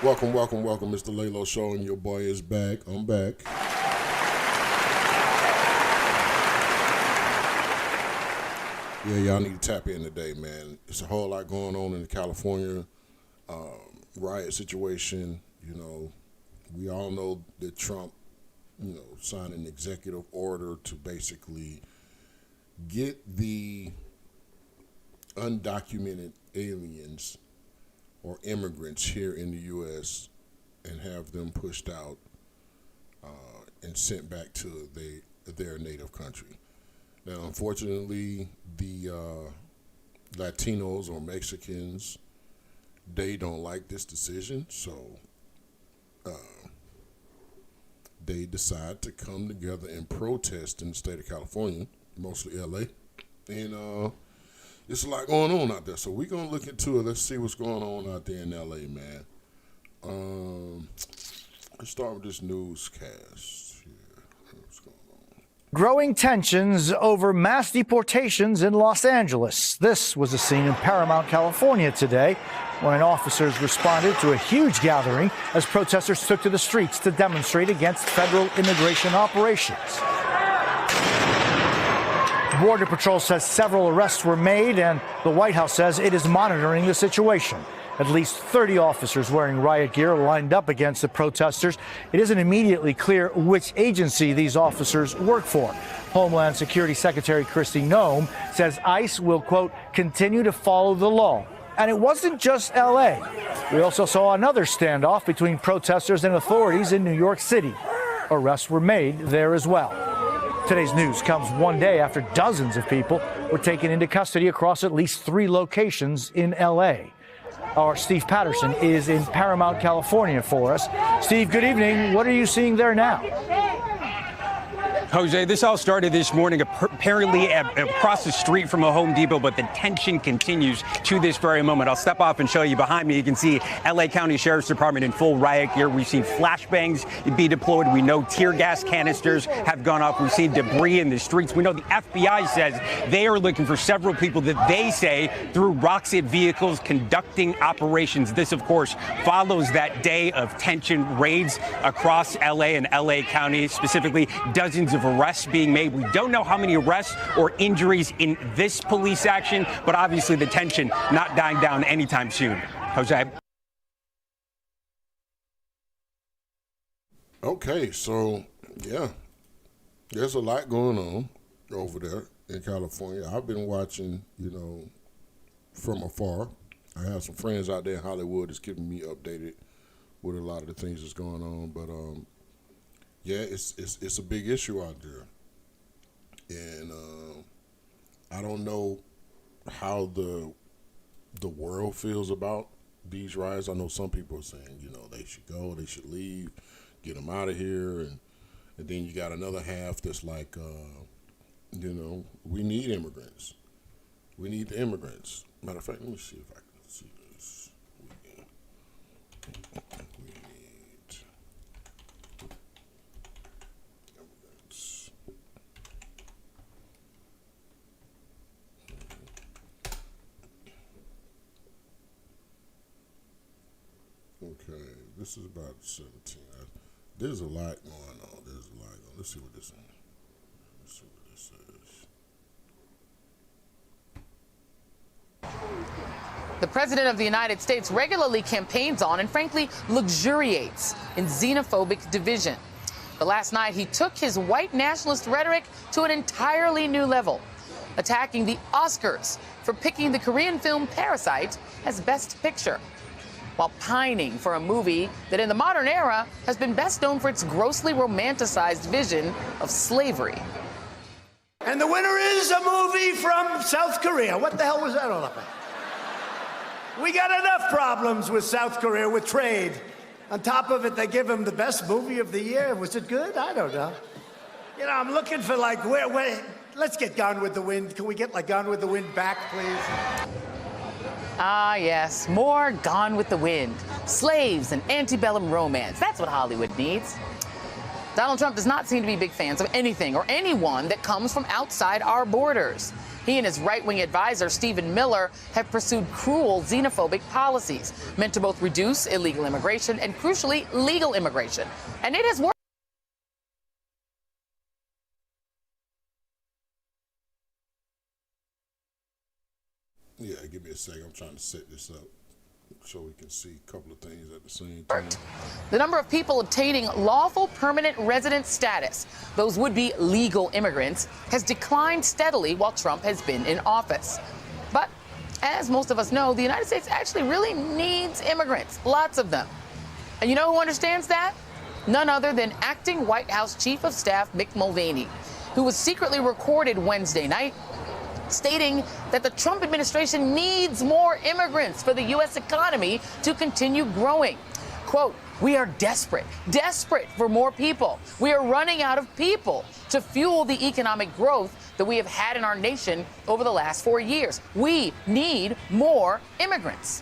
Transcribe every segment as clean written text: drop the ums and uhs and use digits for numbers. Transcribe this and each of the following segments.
Welcome. It's the Leylo Show, and your boy is back. I'm back. Yeah, y'all need to tap in today, man. It's a whole lot going on in the California riot situation. You know, we all know that Trump, signed an executive order to basically get the undocumented aliens or immigrants here in the U.S. and have them pushed out and sent back to their native country. Now, unfortunately, the Latinos or Mexicans, they don't like this decision, so they decide to come together and protest in the state of California, mostly L.A., and there's a lot going on out there, so we're going to look into it. Let's see what's going on out there in L.A., man. Let's start with this newscast here. What's going on? Growing tensions over mass deportations in Los Angeles. This was a scene in Paramount, California today when officers responded to a huge gathering as protesters took to the streets to demonstrate against federal immigration operations. Border Patrol says several arrests were made, and the White House says it is monitoring the situation. At least 30 officers wearing riot gear lined up against the protesters. It isn't immediately clear which agency these officers work for. Homeland Security Secretary Kristi Noem says ICE will, quote, continue to follow the law. And it wasn't just L.A. We also saw another standoff between protesters and authorities in New York City. Arrests were made there as well. Today's news comes one day after dozens of people were taken into custody across at least 3 locations in L.A. Our Steve Patterson is in Paramount, California for us. Steve, good evening. What are you seeing there now? Jose, this all started this morning apparently across the street from a Home Depot, but the tension continues to this very moment. I'll step off and show you behind me. You can see L.A. County Sheriff's Department in full riot gear. We've seen flashbangs be deployed. We know tear gas canisters have gone up. We've seen debris in the streets. We know the FBI says they are looking for several people that they say threw rocks at vehicles conducting operations. This, of course, follows that day of tension raids across L.A. and L.A. County, specifically dozens of arrests being made. We don't know how many arrests or injuries in this police action, but obviously the tension not dying down anytime soon. Jose. Okay, so, yeah, there's a lot going on over there in California. I've been watching, from afar. I have some friends out there in Hollywood that's keeping me updated with a lot of the things that's going on, but yeah, it's a big issue out there, and I don't know how the world feels about these riots. I know some people are saying, they should go, they should leave, get them out of here, and then you got another half that's like, we need immigrants. We need the immigrants. Matter of fact, let me see if I can see this. We need immigrants. Okay, this is about 17. There's a lot going on. Let's see what this is. The President of the United States regularly campaigns on and frankly luxuriates in xenophobic division. But last night he took his white nationalist rhetoric to an entirely new level, attacking the Oscars for picking the Korean film Parasite as Best Picture, while pining for a movie that in the modern era has been best known for its grossly romanticized vision of slavery. And the winner is a movie from South Korea. What the hell was that all about? We got enough problems with South Korea with trade. On top of it, they give him the best movie of the year. Was it good? I don't know. I'm looking for where let's get Gone with the Wind. Can we get Gone with the Wind back, please? Ah, yes, more Gone with the Wind. Slaves and antebellum romance. That's what Hollywood needs. Donald Trump does not seem to be big fans of anything or anyone that comes from outside our borders. He and his right-wing advisor, Stephen Miller, have pursued cruel xenophobic policies meant to both reduce illegal immigration and, crucially, legal immigration. And it has worked. Yeah, give me a second. I'm trying to set this up so we can see a couple of things at the same time. The number of people obtaining lawful permanent resident status, those would-be legal immigrants, has declined steadily while Trump has been in office. But as most of us know, the United States actually really needs immigrants, lots of them. And you know who understands that? None other than acting White House Chief of Staff Mick Mulvaney, who was secretly recorded Wednesday night stating that the Trump administration needs more immigrants for the U.S. economy to continue growing. Quote, "We are desperate for more people. We are running out of people to fuel the economic growth that we have had in our nation over the last 4 years. We need more immigrants."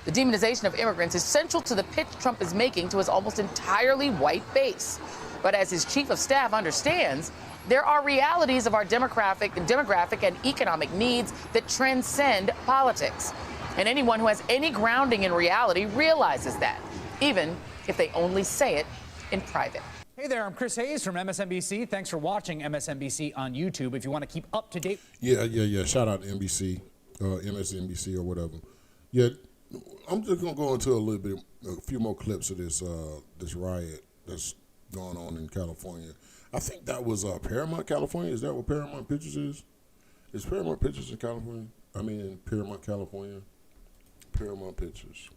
The demonization of immigrants is central to the pitch Trump is making to his almost entirely white base. But as his chief of staff understands, there are realities of our demographic and economic needs that transcend politics. And anyone who has any grounding in reality realizes that, even if they only say it in private. Hey there, I'm Chris Hayes from MSNBC. Thanks for watching MSNBC on YouTube. If you want to keep up to date. Yeah. Shout out to NBC, MSNBC or whatever. Yeah, I'm just gonna go into a few more clips of this riot that's going on in California. I think that was Paramount, California. Is that what Paramount Pictures is? Is Paramount Pictures in California? I mean, in Paramount, California. Paramount Pictures.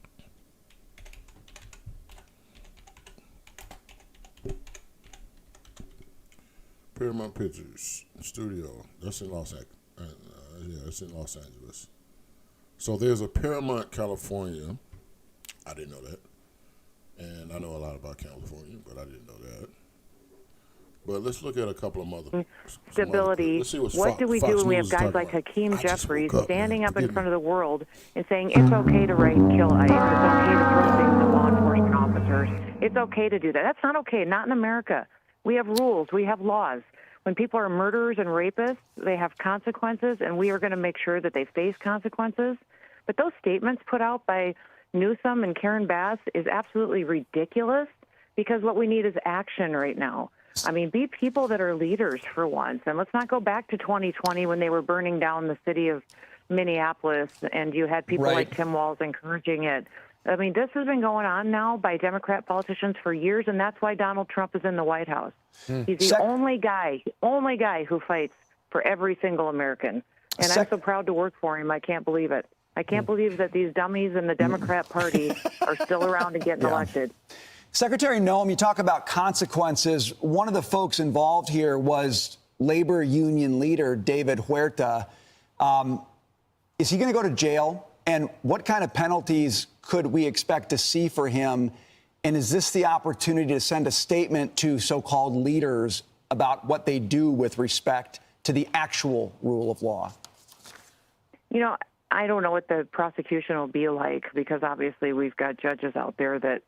Paramount Pictures Studio. That's in Los Angeles. Yeah, it's in Los Angeles. So there's a Paramount, California. I didn't know that. And I know a lot about California, but I didn't know that. But let's look at a couple of other stability. Let's see what do we do when we have guys like Hakeem Jeffries standing up in front of the world and saying it's okay to write and kill ICE, it's okay to throw things at law enforcement officers, it's okay to do that. That's not okay, not in America. We have rules, we have laws. When people are murderers and rapists, they have consequences, and we are going to make sure that they face consequences. But those statements put out by Newsom and Karen Bass is absolutely ridiculous, because what we need is action right now. I mean, be people that are leaders for once. And let's not go back to 2020 when they were burning down the city of Minneapolis and you had people like Tim Walz encouraging it. I mean, this has been going on now by Democrat politicians for years, and that's why Donald Trump is in the White House. He's the only guy who fights for every single American. And I'm so proud to work for him. I can't believe it. I can't believe that these dummies in the Democrat Party are still around and getting elected. Secretary Noem, you talk about consequences. One of the folks involved here was labor union leader David Huerta. Is he going to go to jail? And what kind of penalties could we expect to see for him? And is this the opportunity to send a statement to so-called leaders about what they do with respect to the actual rule of law? You know, I don't know what the prosecution will be like, because obviously we've got judges out there that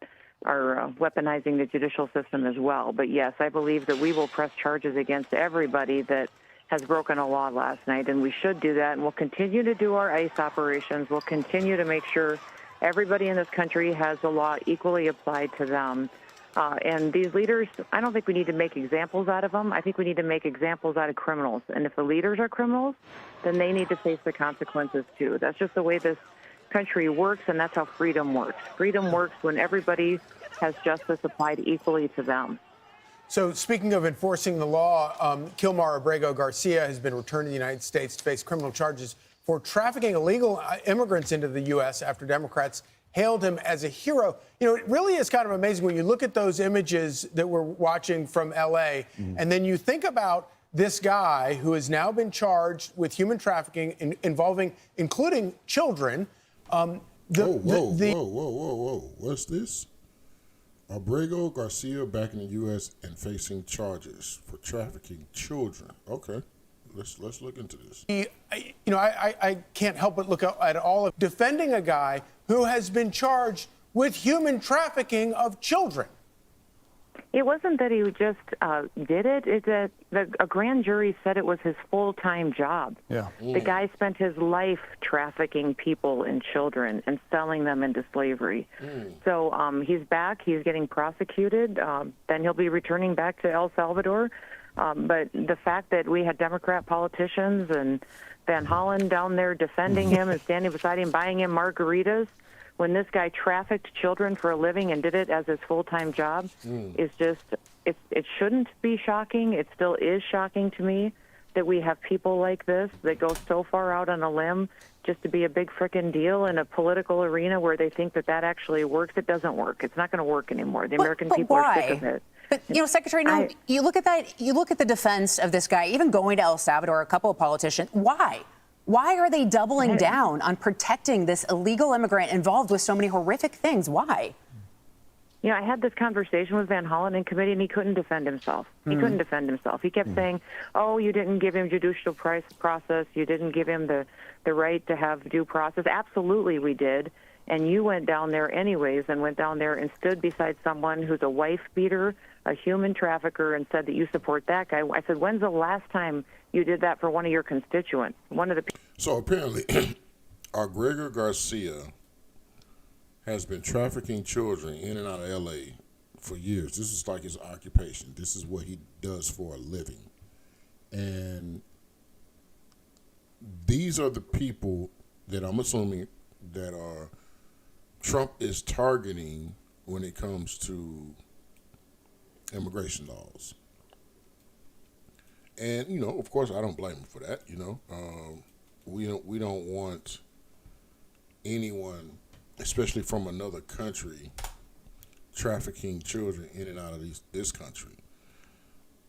are weaponizing the judicial system as well. But yes, I believe that we will press charges against everybody that has broken a law last night, and we should do that, and we'll continue to do our ICE operations. We'll continue to make sure everybody in this country has the law equally applied to them. And these leaders, I don't think we need to make examples out of them. I think we need to make examples out of criminals. And if the leaders are criminals, then they need to face the consequences too. That's just the way this country works, and that's how freedom works. Freedom works when everybody has justice applied equally to them. So speaking of enforcing the law, Kilmar Abrego Garcia has been returned to the United States to face criminal charges for trafficking illegal immigrants into the U.S. after Democrats hailed him as a hero. You know, it really is kind of amazing when you look at those images that we're watching from L.A., and then you think about this guy who has now been charged with human trafficking including children. Whoa. What's this? Abrego Garcia back in the U.S. and facing charges for trafficking children. Okay, let's look into this. I can't help but look at all of defending a guy who has been charged with human trafficking of children. It wasn't that he just did it. It's that a grand jury said it was his full-time job. Yeah. The guy spent his life trafficking people and children and selling them into slavery. So he's back. He's getting prosecuted. Then he'll be returning back to El Salvador. But the fact that we had Democrat politicians and Van Hollen down there defending him and standing beside him, buying him margaritas, when this guy trafficked children for a living and did it as his full-time job, is just, it shouldn't be shocking. It still is shocking to me that we have people like this that go so far out on a limb just to be a big frickin' deal in a political arena where they think that that actually works. It doesn't work. It's not going to work anymore. The American people are sick of it. But, Secretary, no, you look at that, you look at the defense of this guy, even going to El Salvador, a couple of politicians. Why? Why are they doubling down on protecting this illegal immigrant involved with so many horrific things? Why? I had this conversation with Van Hollen in committee, and he couldn't defend himself. He couldn't defend himself. He kept saying, oh, you didn't give him judicial process. You didn't give him the right to have due process. Absolutely, we did. And you went down there anyways and went down there and stood beside someone who's a wife beater, a human trafficker, and said that you support that guy. I said, when's the last time you did that for one of your constituents? So apparently, Gregor Garcia has been trafficking children in and out of L.A. for years. This is like his occupation. This is what he does for a living. And these are the people that I'm assuming that Trump is targeting when it comes to immigration laws. And, of course, I don't blame him for that, We don't want anyone, especially from another country, trafficking children in and out of this country.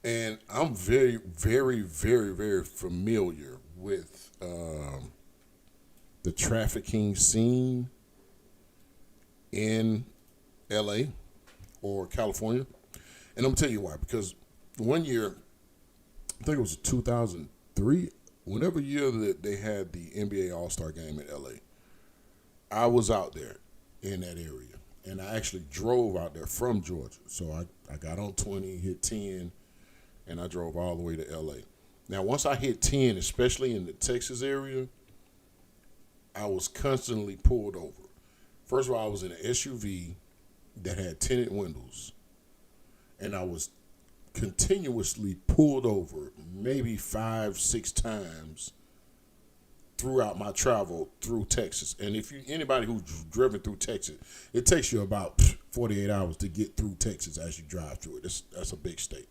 And I'm very, very, very, very familiar with the trafficking scene in L.A. or California. And I'm going to tell you why. Because one year, I think it was 2003, whenever year that they had the NBA All-Star game in L.A., I was out there in that area. And I actually drove out there from Georgia. So I got on 20, hit 10, and I drove all the way to L.A. Now, once I hit 10, especially in the Texas area, I was constantly pulled over. First of all, I was in an SUV that had tinted windows, and I was continuously pulled over maybe 5-6 times throughout my travel through Texas. And if anybody who's driven through Texas, it takes you about 48 hours to get through Texas as you drive through it. That's a big state.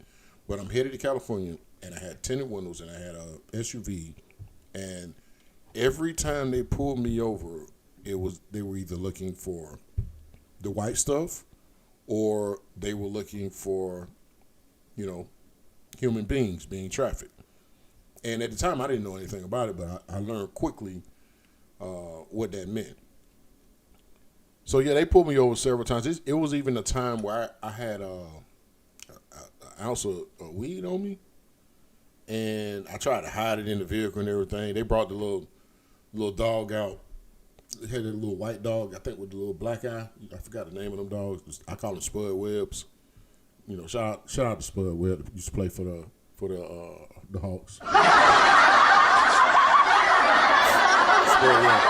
But I'm headed to California, and I had tinted windows, and I had a SUV, and every time they pulled me over, they were either looking for the white stuff or they were looking for, human beings being trafficked. And at the time, I didn't know anything about it, but I learned quickly what that meant. So, yeah, they pulled me over several times. It was even a time where I had an ounce of weed on me, and I tried to hide it in the vehicle and everything. They brought the little dog out. They had a little white dog, I think, with the little black eye. I forgot the name of them dogs. I call them Spud Webbs. Shout out to Spud Webb. Used to play for the Hawks. Spud Webb.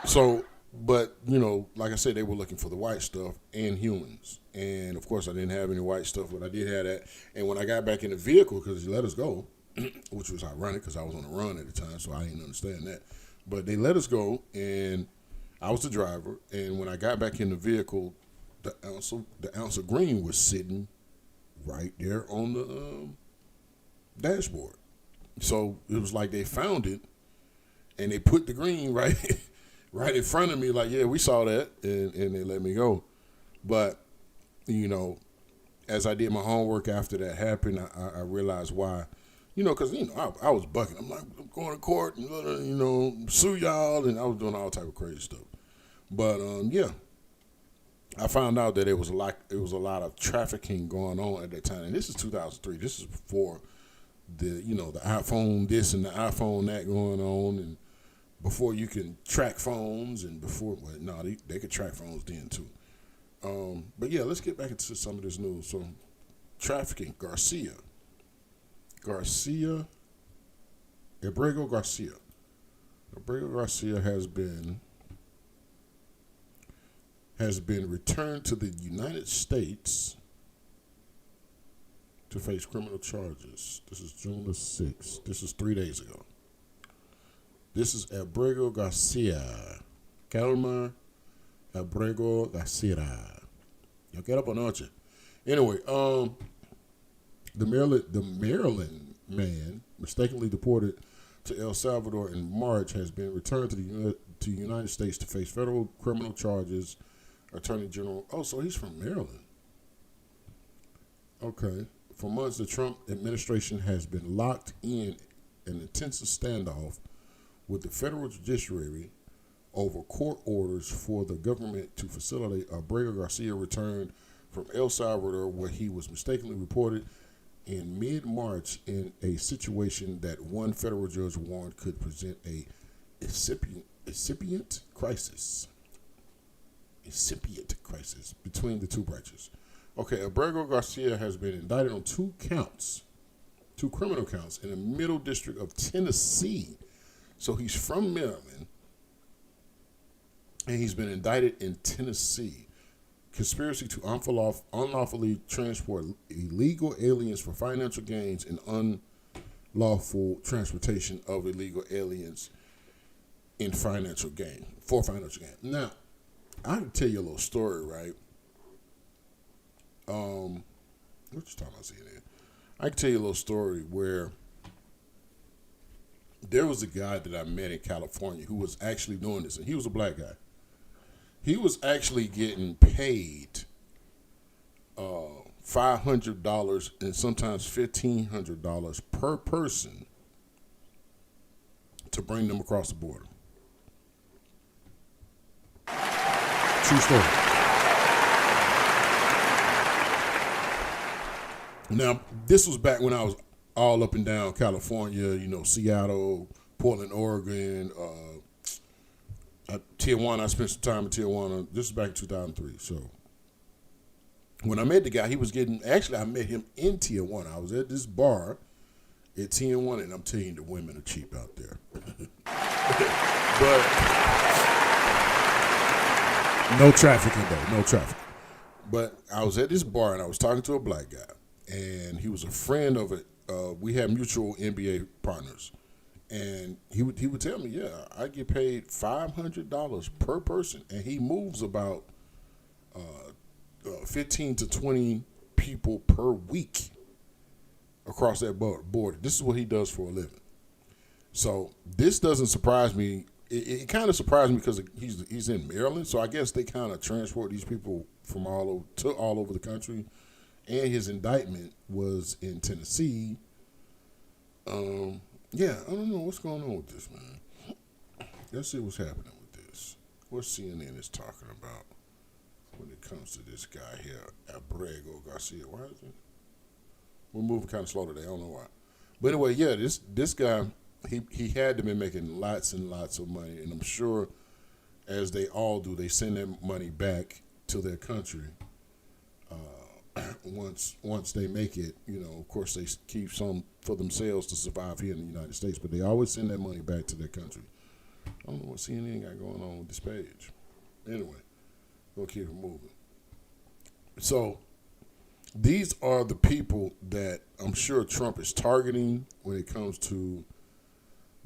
So, but like I said, they were looking for the white stuff and humans. And of course, I didn't have any white stuff, but I did have that. And when I got back in the vehicle, because they let us go, which was ironic because I was on the run at the time, so I didn't understand that. But they let us go, and I was the driver. And when I got back in the vehicle, the ounce of green was sitting right there on the dashboard. So it was like they found it, and they put the green right in front of me, like, yeah, we saw that, and they let me go. But, as I did my homework after that happened, I realized why. Because, I was bucking. I'm like, I'm going to court and, sue y'all, and I was doing all type of crazy stuff. But, yeah, I found out that it was a lot of trafficking going on at that time. And this is 2003. This is before the iPhone this and the iPhone that going on, and before you can track phones, and before, they could track phones then too. But yeah, let's get back into some of this news. So, trafficking, Abrego Garcia has been returned to the United States to face criminal charges. This is June the 6th. This is 3 days ago. This is Abrego Garcia. Calma Abrego Garcia. Y'all get up on noche. Anyway, the Maryland man mistakenly deported to El Salvador in March has been returned to the United States to face federal criminal charges. Attorney General. Oh, so he's from Maryland. Okay. For months, the Trump administration has been locked in an intensive standoff with the federal judiciary over court orders for the government to facilitate Abrego Garcia return from El Salvador, where he was mistakenly reported in mid-March in a situation that one federal judge warned could present a incipient crisis between the two branches. Okay, Abrego Garcia has been indicted on two criminal counts in the Middle District of Tennessee. So he's from Maryland, and he's been indicted in Tennessee. Conspiracy to unlawfully transport illegal aliens for financial gains and unlawful transportation of illegal aliens for financial gain. Now, I can tell you a little story, right? What you talking about, CNN? I can tell you a little story where there was a guy that I met in California who was actually doing this, and he was a black guy. He was actually getting paid $500 and sometimes $1,500 per person to bring them across the border. True story. Now, this was back when I was all up and down California, Seattle, Portland, Oregon, Tijuana. I spent some time in Tijuana. This is back in 2003. So when I met the guy, I met him in Tijuana. I was at this bar at Tijuana, and I'm telling you, the women are cheap out there. But no trafficking, though. No trafficking. But I was at this bar, and I was talking to a black guy. And he was a friend of it. We had mutual NBA partners, and he would tell me, yeah, I get paid $500 per person, and he moves about 15 to 20 people per week across that border. This is what he does for a living. So this doesn't surprise me. It kind of surprised me because he's in Maryland, so I guess they kind of transport these people from all over the country. And his indictment was in Tennessee. Yeah, I don't know what's going on with this, man. Let's see what's happening with this. What CNN is talking about when it comes to this guy here, Abrego Garcia. Why is it? We're moving kind of slow today. I don't know why. But anyway, yeah, this guy, he had to be making lots and lots of money, and I'm sure, as they all do, they send that money back to their country. Once they make it, of course they keep some for themselves to survive here in the United States, but they always send that money back to their country. I don't know what CNN got going on with this page. Anyway, we'll keep it moving. So these are the people that I'm sure Trump is targeting when it comes to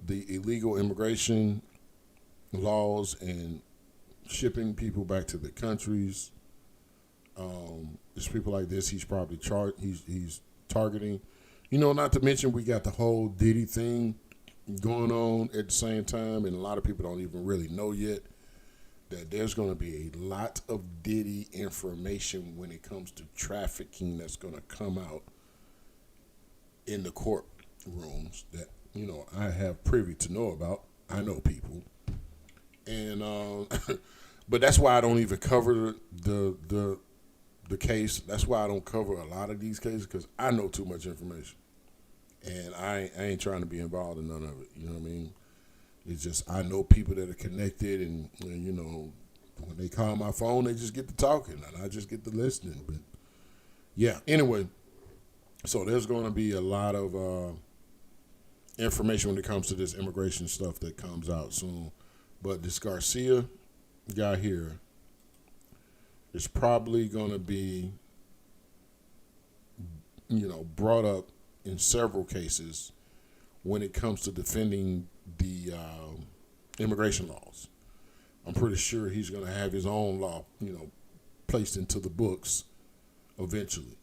the illegal immigration laws and shipping people back to their countries. It's people like this he's probably he's targeting. Not to mention we got the whole Diddy thing going on at the same time, and a lot of people don't even really know yet that there's going to be a lot of Diddy information when it comes to trafficking that's going to come out in the courtrooms that, I have privy to know about. I know people. And, but that's why I don't even cover the case. That's why I don't cover a lot of these cases, because I know too much information, and I ain't trying to be involved in none of it. You know what I mean? It's just I know people that are connected, and when they call my phone, they just get to talking, and I just get to listening. But yeah, anyway, so there's going to be a lot of information when it comes to this immigration stuff that comes out soon. But this Garcia guy here is probably going to be, brought up in several cases when it comes to defending the immigration laws. I'm pretty sure he's going to have his own law, placed into the books eventually.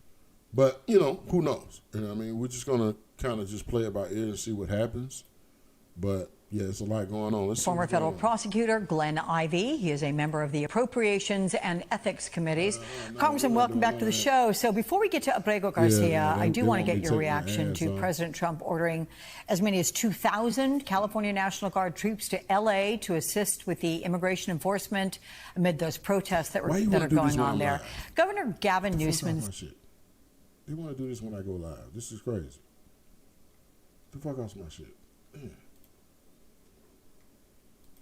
But, who knows? We're just going to kind of just play it by ear and see what happens. But, yeah, it's a lot going on. Former federal prosecutor Glenn Ivey. He is a member of the Appropriations and Ethics Committees. Congressman, welcome back to the show. So before we get to Abrego Garcia, I do want to get your reaction to President Trump ordering as many as 2,000 California National Guard troops to L.A. to assist with the immigration enforcement amid those protests that are going on there. Governor Gavin Newsom. They want to do this when I go live. This is crazy. The fuck off my shit. Man.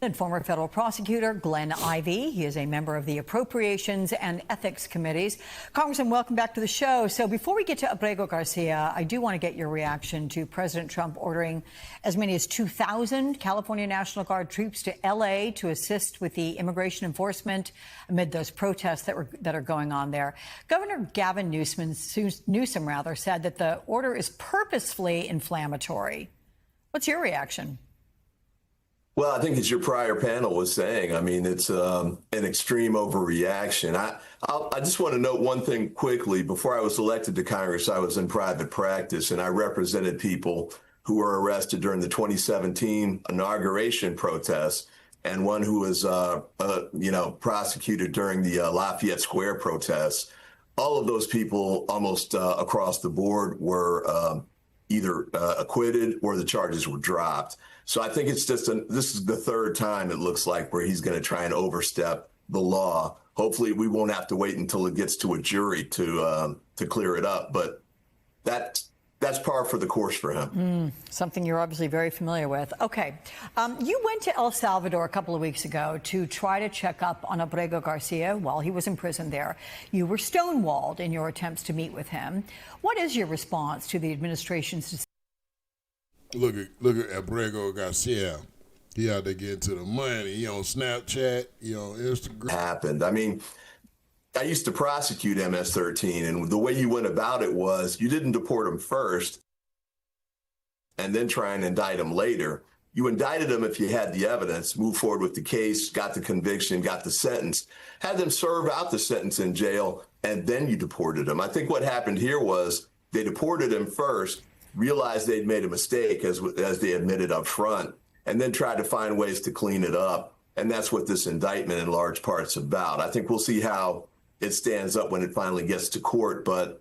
And former federal prosecutor Glenn Ivey. He is a member of the Appropriations and Ethics Committees. Congressman, welcome back to the show. So before we get to Abrego Garcia, I do want to get your reaction to President Trump ordering as many as 2,000 California National Guard troops to L.A. to assist with the immigration enforcement amid those protests that are going on there. Governor Gavin Newsom said that the order is purposefully inflammatory. What's your reaction? Well, I think as your prior panel was saying, it's an extreme overreaction. I just want to note one thing quickly. Before I was elected to Congress, I was in private practice, and I represented people who were arrested during the 2017 inauguration protests, and one who was, prosecuted during the Lafayette Square protests. All of those people, almost across the board, were either acquitted or the charges were dropped. So I think it's just this is the third time it looks like where he's going to try and overstep the law. Hopefully we won't have to wait until it gets to a jury to clear it up. But that's par for the course for him. Something you're obviously very familiar with. Okay. You went to El Salvador a couple of weeks ago to try to check up on Abrego Garcia while he was in prison there. You were stonewalled in your attempts to meet with him. What is your response to the administration's decision? Look at Abrego Garcia. He out there getting to the money. He on Snapchat, he on Instagram. Happened. I used to prosecute MS-13, and the way you went about it was you didn't deport him first and then try and indict him later. You indicted him if you had the evidence, moved forward with the case, got the conviction, got the sentence, had them serve out the sentence in jail, and then you deported him. I think what happened here was they deported him first, realized they'd made a mistake as they admitted up front, and then tried to find ways to clean it up. And that's what this indictment in large part's about. I think we'll see how it stands up when it finally gets to court. But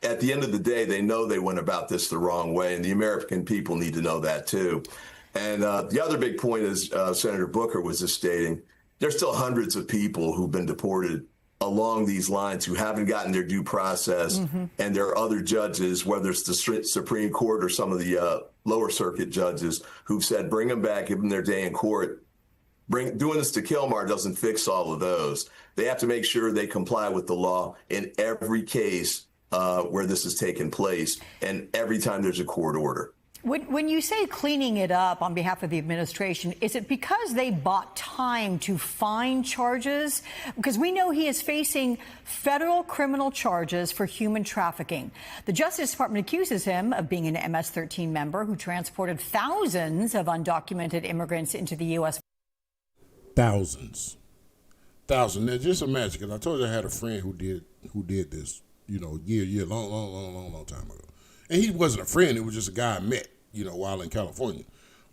at the end of the day, they know they went about this the wrong way, and the American people need to know that too. And the other big point is Senator Booker was just stating, there's still hundreds of people who've been deported along these lines who haven't gotten their due process. And there are other judges, whether it's the Supreme Court or some of the lower circuit judges, who've said, bring them back, give them their day in court. Doing this to Kilmar doesn't fix all of those. They have to make sure they comply with the law in every case where this has taken place and every time there's a court order. When you say cleaning it up on behalf of the administration, is it because they bought time to find charges? Because we know he is facing federal criminal charges for human trafficking. The Justice Department accuses him of being an MS-13 member who transported thousands of undocumented immigrants into the U.S. Thousands. Now, just imagine, because I told you I had a friend who did this, long time ago. And he wasn't a friend, it was just a guy I met, while in California.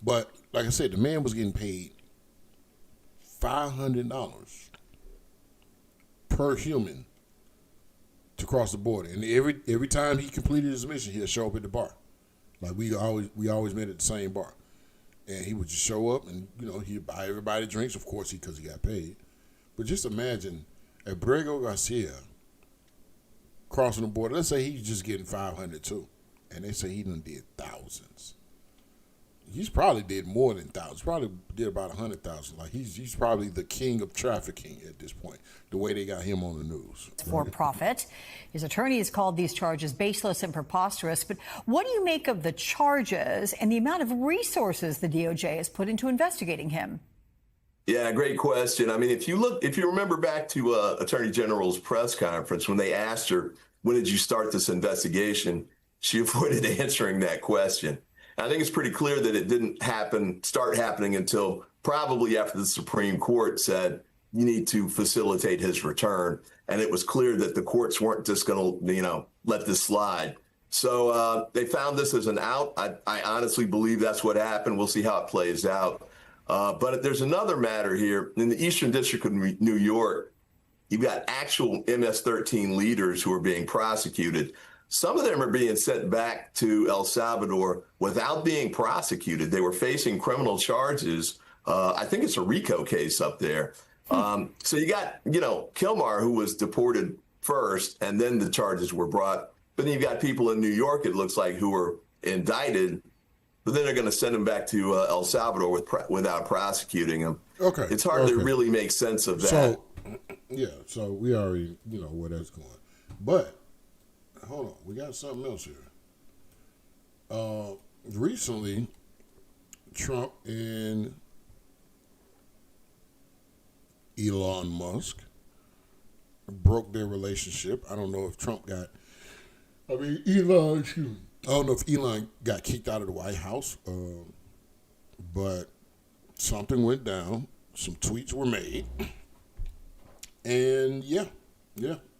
But like I said, the man was getting paid $500 per human to cross the border. And every time he completed his mission, he'd show up at the bar. Like we always met at the same bar. And he would just show up and, he'd buy everybody drinks, of course, because he got paid. But just imagine Abrego Garcia crossing the border. Let's say he's just getting $500 too. And they say he done did thousands. he's probably did more than thousands. Probably did about 100,000. Like he's probably the king of trafficking at this point. The way they got him on the news. For profit. His attorney has called these charges baseless and preposterous. But what do you make of the charges and the amount of resources the DOJ has put into investigating him? Yeah, great question. I mean, if you remember back to Attorney General's press conference when they asked her, when did you start this investigation? She avoided answering that question. I think it's pretty clear that it didn't start happening until probably after the Supreme Court said you need to facilitate his return. And it was clear that the courts weren't just going to, let this slide. So they found this as an out. I honestly believe that's what happened. We'll see how it plays out. But there's another matter here. In the Eastern District of New York, you've got actual MS-13 leaders who are being prosecuted. Some of them are being sent back to El Salvador without being prosecuted. They were facing criminal charges. I think it's a RICO case up there. So you got, Kilmar, who was deported first, and then the charges were brought. But then you've got people in New York, it looks like, who were indicted, but then they're going to send them back to El Salvador without prosecuting them. Okay. It's hard to really make sense of that. So we already, where that's going. But, hold on, we got something else here. Recently, Trump and Elon Musk broke their relationship. I don't know if Elon got kicked out of the White House, but something went down. Some tweets were made. And yeah,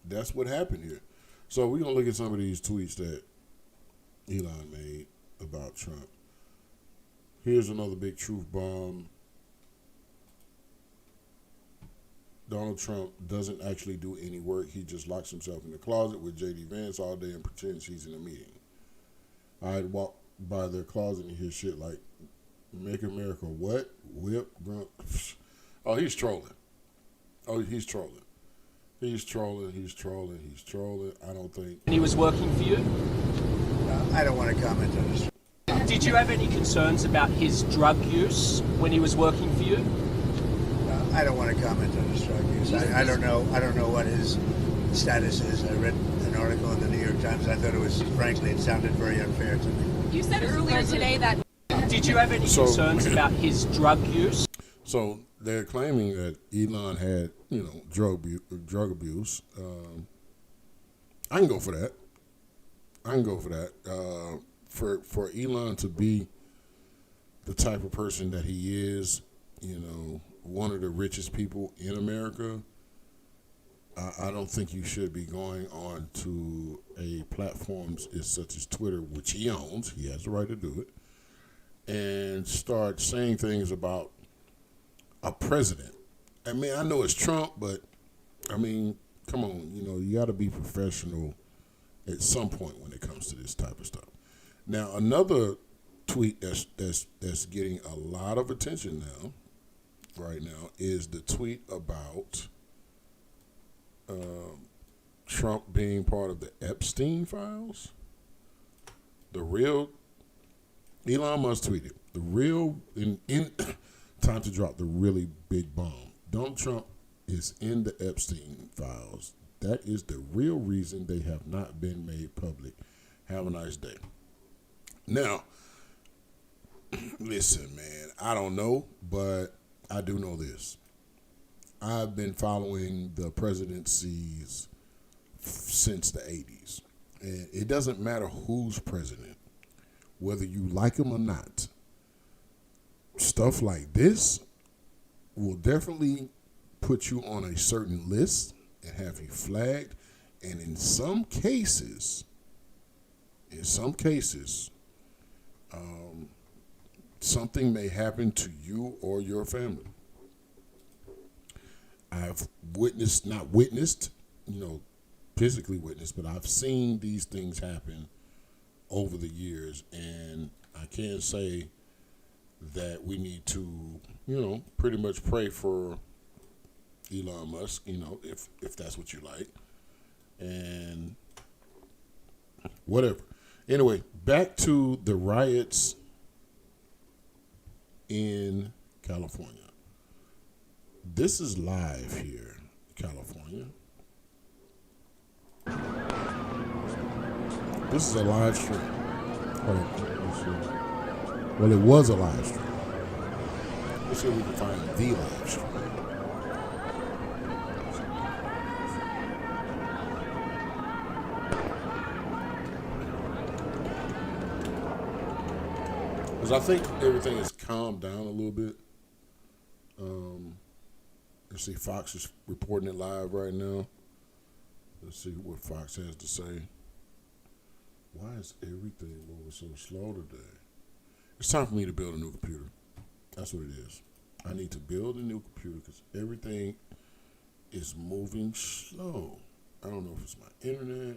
that's what happened here. So we're going to look at some of these tweets that Elon made about Trump. Here's another big truth bomb. Donald Trump doesn't actually do any work. He just locks himself in the closet with J.D. Vance all day and pretends he's in a meeting. I'd walk by their closet and hear shit like, make America what? Whip, grunt. Oh, he's trolling. He's trolling. I don't think. And he was working for you? I don't want to comment on this. Did you have any concerns about his drug use when he was working for you? I don't want to comment on his drug use. I don't know what his status is. I read an article in the New York Times. I thought it sounded very unfair to me. You said earlier today that. Did you have any concerns about his drug use? So they're claiming that Elon had, drug abuse. I can go for that. For Elon to be the type of person that he is, one of the richest people in America, I don't think you should be going on to a platform such as Twitter, which he owns. He has the right to do it, and start saying things about a president. I mean, I know it's Trump, but I mean, come on, you got to be professional at some point when it comes to this type of stuff. Now, another tweet that's getting a lot of attention right now, is the tweet about Trump being part of the Epstein files. Elon Musk tweeted, time to drop the really big bomb. Donald Trump is in the Epstein files. That is the real reason they have not been made public. Have a nice day. Now, listen, man, I don't know, but I do know this. I've been following the presidencies since the 80s. And it doesn't matter who's president, whether you like him or not. Stuff like this will definitely put you on a certain list and have you flagged. And in some cases, something may happen to you or your family. I've physically witnessed, but I've seen these things happen over the years, and I can say that we need to, pretty much pray for Elon Musk, if that's what you like, and whatever. Anyway, back to the riots California. This is live here, California. This is a live stream. Well, it was a live stream. Let's see if we can find the live stream. Because I think everything has calmed down a little bit. Let's see, Fox is reporting it live right now. Let's see what Fox has to say. Why is everything moving so slow today? It's time for me to build a new computer. That's what it is. I need to build a new computer because everything is moving slow. I don't know if it's my internet.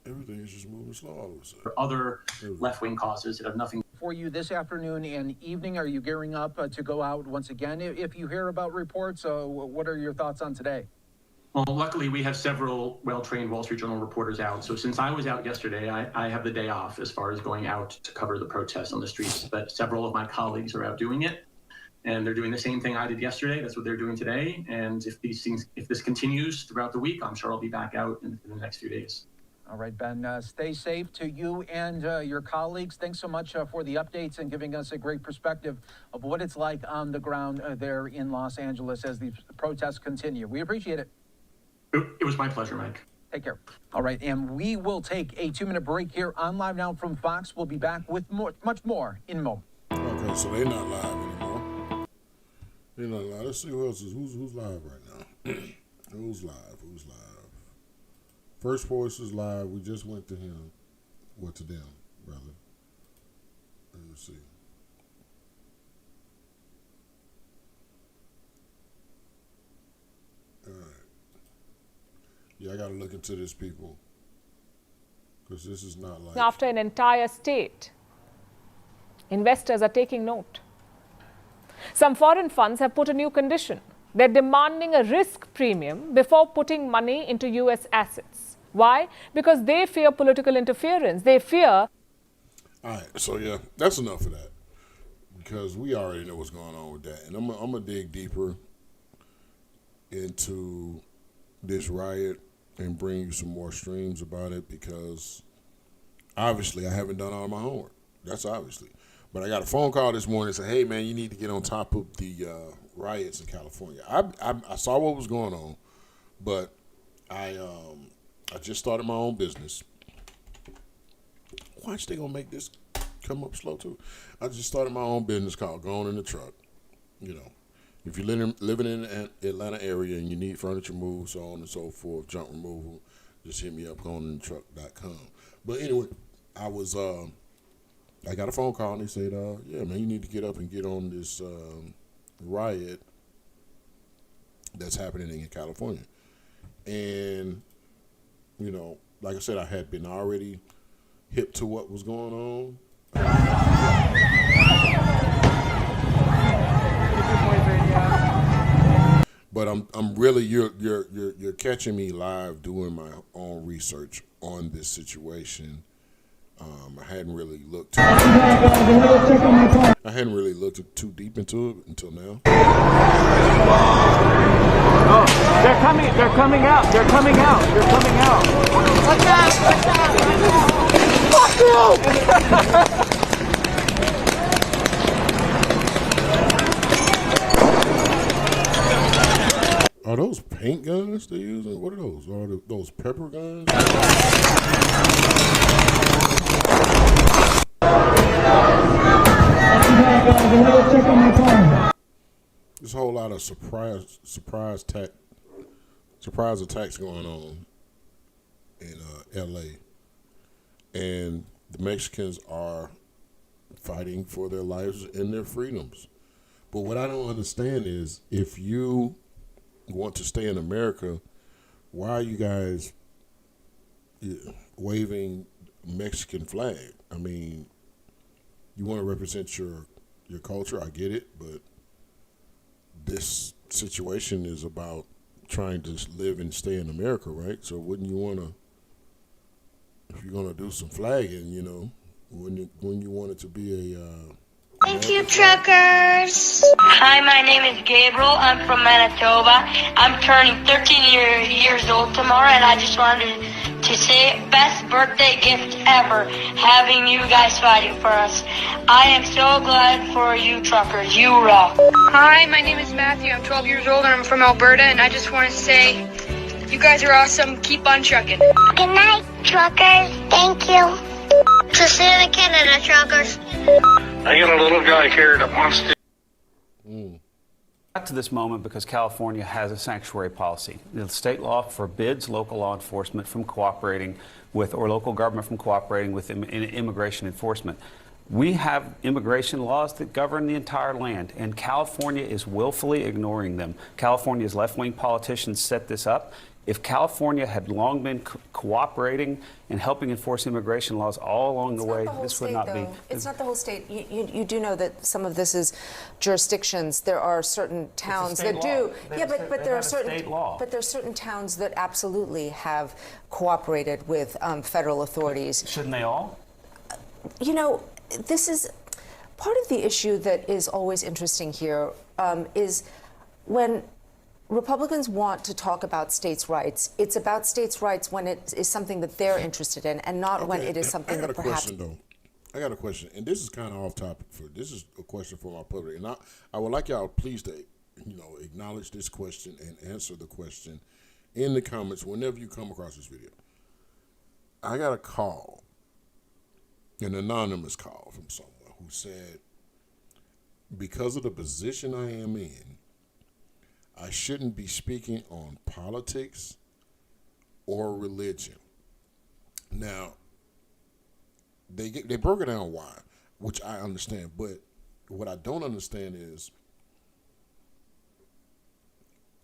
Everything is just moving slow all of a sudden. For other left-wing causes that have nothing. For you this afternoon and evening, are you gearing up to go out once again? If you hear about reports, what are your thoughts on today? Well, luckily, we have several well-trained Wall Street Journal reporters out. So since I was out yesterday, I have the day off as far as going out to cover the protests on the streets. But several of my colleagues are out doing it, and they're doing the same thing I did yesterday. That's what they're doing today. And if this continues throughout the week, I'm sure I'll be back out in the next few days. All right, Ben, stay safe to you and your colleagues. Thanks so much for the updates and giving us a great perspective of what it's like on the ground there in Los Angeles as the protests continue. We appreciate it. It was my pleasure, Mike. Take care. All right, and we will take a 2-minute break here on Live Now from Fox. We'll be back with much more in a moment. Okay, so they're not live anymore. They're not live. Let's see who else is. Who's live right now? Who's live? First Voice is live. We just went to him. Well, to them, rather. Let's see. All right. Yeah, I got to look into this, people. Because this is not like... After an entire state, investors are taking note. Some foreign funds have put a new condition. They're demanding a risk premium before putting money into U.S. assets. Why? Because they fear political interference. They fear... All right, so yeah, that's enough of that. Because we already know what's going on with that. And I'm going to dig deeper into this riot and bring you some more streams about it because obviously I haven't done all my homework. That's obviously. But I got a phone call this morning and said, hey, man, you need to get on top of the riots in California. I saw what was going on, but I just started my own business. Watch, they going to make this come up slow, too. I just started my own business called Going in the Truck. You know, if you're living in the Atlanta area and you need furniture moved, so on and so forth, junk removal, just hit me up, goinginthetruck.com. But anyway, I got a phone call and they said, yeah, man, you need to get up and get on this riot that's happening in California. And, you know, like I said, I had been already hip to what was going on. But I'm really you're catching me live doing my own research on this situation. I hadn't really looked too deep into it until now. Oh, they're coming out. What's that? Fuck you! Are those paint guns they're using? What are those? Are those pepper guns? There's a whole lot of surprise attacks going on in L.A. And the Mexicans are fighting for their lives and their freedoms. But what I don't understand is if you want to stay in America, why are you guys waving Mexican flag? I mean, you want to represent your culture, I get it, but this situation is about trying to live and stay in America, right? So wouldn't you want to, if you're going to do some flagging, you know, when you want it to be a Thank you, truckers. Hi, my name is Gabriel. I'm from Manitoba. I'm turning 13 years old tomorrow, and I just wanted to say best birthday gift ever, having you guys fighting for us. I am so glad for you truckers. You rock. Hi, my name is Matthew. I'm 12 years old, and I'm from Alberta, and I just want to say you guys are awesome. Keep on trucking. Good night, truckers. Thank you. To Santa Canada, truckers. I got a little guy here that wants to. Got to this moment because California has a sanctuary policy. The state law forbids local law enforcement from cooperating with, or local government from cooperating with immigration enforcement. We have immigration laws that govern the entire land, and California is willfully ignoring them. California's left-wing politicians set this up. If California had long been cooperating and helping enforce immigration laws all along the way, this would not be. It's not the whole state. You do know that some of this is jurisdictions. There are certain towns that do. Yeah, but there are certain towns that absolutely have cooperated with federal authorities. Shouldn't they all? You know, this is part of the issue that is always interesting here is when Republicans want to talk about states' rights. It's about states' rights when it is something that they're interested in, and not when it is something that perhaps. I got a question, and this is kind of off topic. This is a question for my public, and I would like y'all please to, acknowledge this question and answer the question in the comments whenever you come across this video. I got a call, an anonymous call from someone who said, because of the position I am in, I shouldn't be speaking on politics or religion. Now, they broke it down why, which I understand, but what I don't understand is,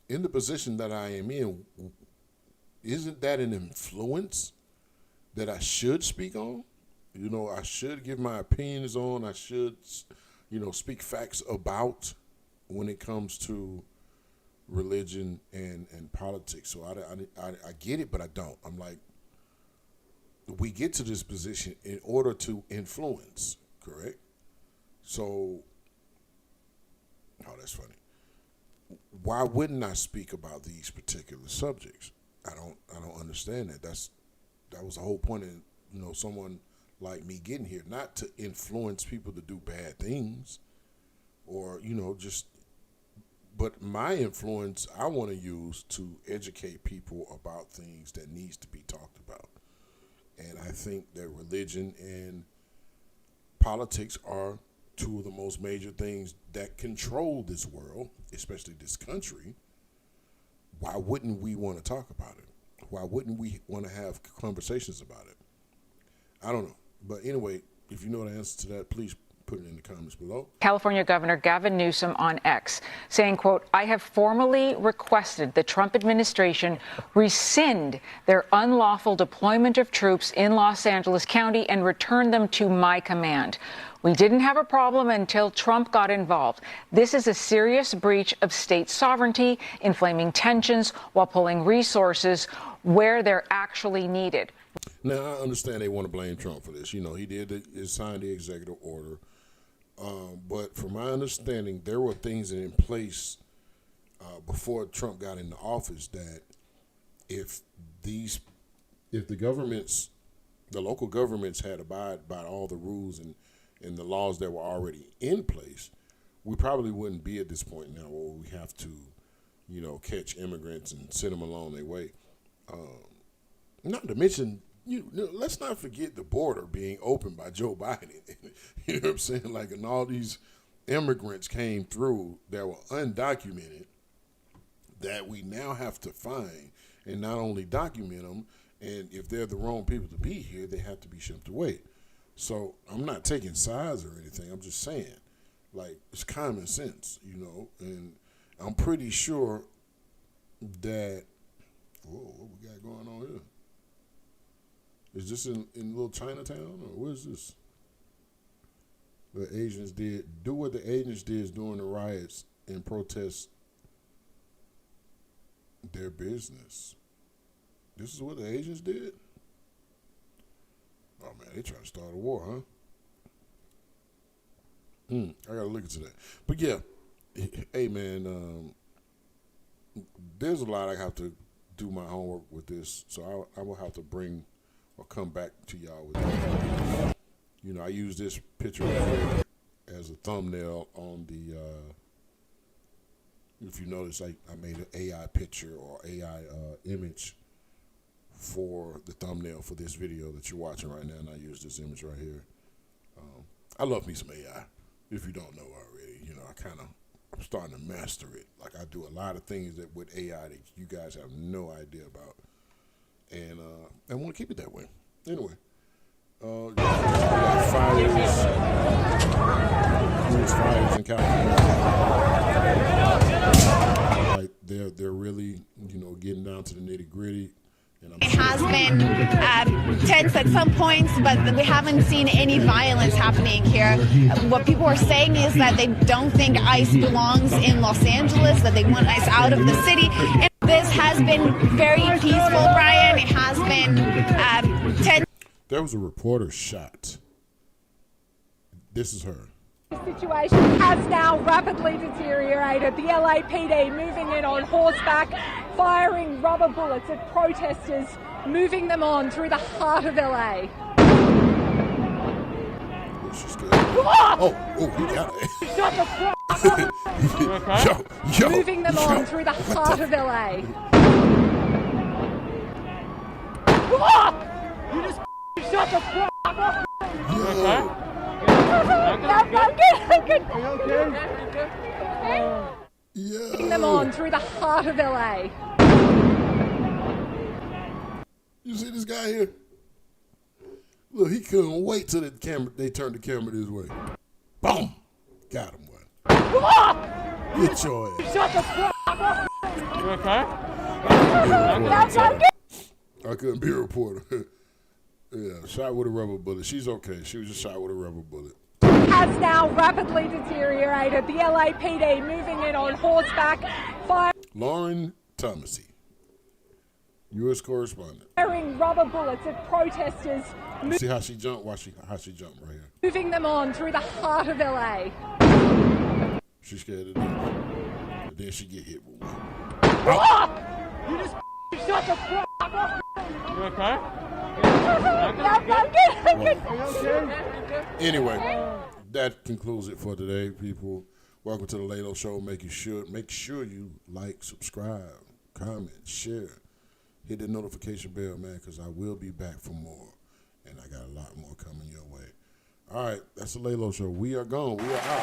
in the position that I am in, isn't that an influence that I should speak on? I should give my opinions on, I should, speak facts about when it comes to religion and politics. So I get it, but I don't. I'm like, we get to this position in order to influence, correct? So, that's funny. Why wouldn't I speak about these particular subjects? I don't understand that. That was the whole point of someone like me getting here, not to influence people to do bad things, or but my influence I want to use to educate people about things that needs to be talked about. And I think that religion and politics are two of the most major things that control this world, especially this country. Why wouldn't we want to talk about it? Why wouldn't we want to have conversations about it? I don't know. But anyway, if you know the answer to that, please put it in the comments below. California Governor Gavin Newsom on X saying, quote, I have formally requested the Trump administration rescind their unlawful deployment of troops in Los Angeles County and return them to my command. We didn't have a problem until Trump got involved. This is a serious breach of state sovereignty, inflaming tensions while pulling resources where they're actually needed. Now, I understand they want to blame Trump for this. He signed the executive order. But from my understanding, there were things in place before Trump got into office that if the governments, the local governments had abided by all the rules and the laws that were already in place, we probably wouldn't be at this point now where we have to, catch immigrants and send them along their way. Not to mention, let's not forget the border being opened by Joe Biden. You know what I'm saying? And all these immigrants came through that were undocumented that we now have to find and not only document them, and if they're the wrong people to be here, they have to be shipped away. So I'm not taking sides or anything. I'm just saying, it's common sense, and I'm pretty sure that, what we got going on here? Is this in little Chinatown, or what is this? The Asians do what the Asians did during the riots and protest their business. This is what the Asians did? Oh, man, they trying to start a war, huh? I gotta look into that. But yeah, hey man, there's a lot I have to do my homework with this, so I will have to bring or come back to y'all with that. You know, I use this picture right here as a thumbnail on the. If you notice, I made an AI picture or AI image for the thumbnail for this video that you're watching right now, and I use this image right here. I love me some AI. If you don't know already, you know, I'm starting to master it. Like I do a lot of things that with AI that you guys have no idea about, and I want to keep it that way. Anyway, fires in California. Like they're really, you know, getting down to the nitty gritty. It has been tense at some points, but we haven't seen any violence happening here. What people are saying is that they don't think ICE belongs in Los Angeles, that they want ICE out of the city. And this has been very peaceful, Brian. It has been tense. There was a reporter shot. This is her. The situation has now rapidly deteriorated. The LAPD moving in on horseback, firing rubber bullets at protesters, moving them on through the heart of LA. Oh, he got it. Shut the fuck up. Yo, moving them on through the heart of LA. You just shut the fuck up. I'm good. Are you okay? Moving them on through the heart of LA. You see this guy here? Look, he couldn't wait till they turned the camera this way. Boom! Got him one. Get your ass. Shut the fuck up. You okay? I couldn't be a reporter. Yeah, shot with a rubber bullet. She's okay. She was just shot with a rubber bullet. Has now rapidly deteriorated. The LAPD moving in on horseback, Lauren Thomasy, U.S. correspondent. firing rubber bullets at protesters. See how she jumped? Watch how she jumped right here. Moving them on through the heart of LA. She's scared of death. But then she get hit with one. You just shut the fuck up. You okay? I'm good. Anyway, that concludes it for today, people. Welcome to the Leylo Show. Make sure you like, subscribe, comment, share. Hit the notification bell, man, because I will be back for more. And I got a lot more coming your way. All right, that's the Leylo Show. We are gone. We are out.